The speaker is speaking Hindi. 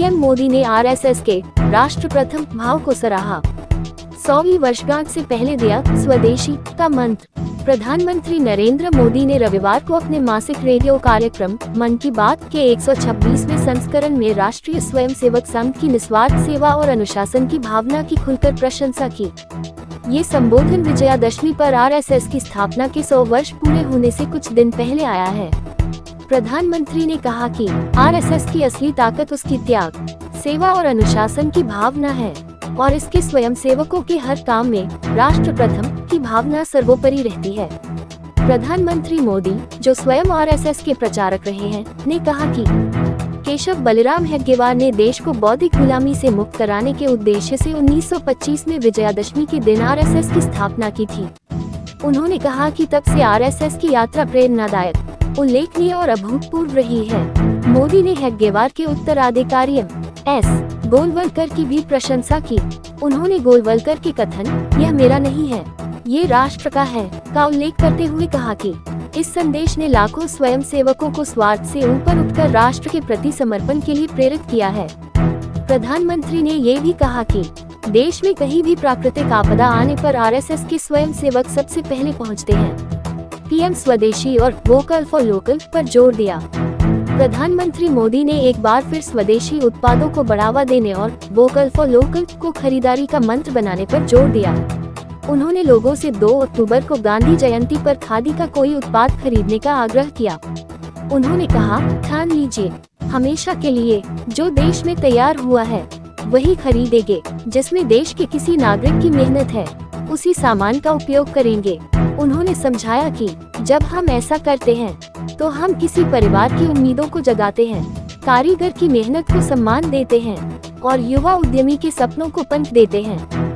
पीएम मोदी ने आरएसएस के राष्ट्र प्रथम भाव को सराहा। 100वीं वर्षगांठ से पहले दिया स्वदेशी का मंत्र। प्रधानमंत्री नरेंद्र मोदी ने रविवार को अपने मासिक रेडियो कार्यक्रम मन की बात के 126वें संस्करण में राष्ट्रीय स्वयंसेवक संघ की निस्वार्थ सेवा और अनुशासन की भावना की खुलकर प्रशंसा की। ये संबोधन विजयादशमी पर आरएसएस की स्थापना के 100 वर्ष पूरे होने से कुछ दिन पहले आया है। प्रधानमंत्री ने कहा कि आरएसएस की असली ताकत उसकी त्याग, सेवा और अनुशासन की भावना है और इसके स्वयंसेवकों के हर काम में राष्ट्र प्रथम की भावना सर्वोपरि रहती है। प्रधानमंत्री मोदी, जो स्वयं आरएसएस के प्रचारक रहे हैं, ने कहा कि केशव बलिराम हेडगेवार ने देश को बौद्धिक गुलामी से मुक्त कराने के उद्देश्य से 1925 में विजयादशमी के दिन आरएसएस की स्थापना की थी। उन्होंने कहा कि तब से आरएसएस की यात्रा प्रेरणादायक, उल्लेखनीय और अभूतपूर्व रही है। मोदी ने हेडगेवार के उत्तराधिकारी एस गोलवलकर की भी प्रशंसा की। उन्होंने गोलवलकर के कथन "यह मेरा नहीं है, ये राष्ट्र का है" का उल्लेख करते हुए कहा कि इस संदेश ने लाखों स्वयंसेवकों को स्वार्थ से ऊपर उठकर राष्ट्र के प्रति समर्पण के लिए प्रेरित किया है। प्रधानमंत्री ने ये भी कहा कि देश में कहीं भी प्राकृतिक आपदा आने पर आरएसएस के स्वयंसेवक सबसे पहले पहुंचते हैं। पीएम स्वदेशी और वोकल फॉर लोकल पर जोर दिया। प्रधानमंत्री मोदी ने एक बार फिर स्वदेशी उत्पादों को बढ़ावा देने और वोकल फॉर लोकल को खरीदारी का मंत्र बनाने पर जोर दिया। उन्होंने लोगों से 2 अक्टूबर को गांधी जयंती पर खादी का कोई उत्पाद खरीदने का आग्रह किया। उन्होंने कहा, ठान लीजिए, हमेशा के लिए जो देश में तैयार हुआ है वही खरीदेंगे, जिसमें देश के किसी नागरिक की मेहनत है, उसी सामान का उपयोग करेंगे। उन्होंने समझाया कि जब हम ऐसा करते हैं तो हम किसी परिवार की उम्मीदों को जगाते हैं, कारीगर की मेहनत को सम्मान देते हैं और युवा उद्यमी के सपनों को पंख देते हैं।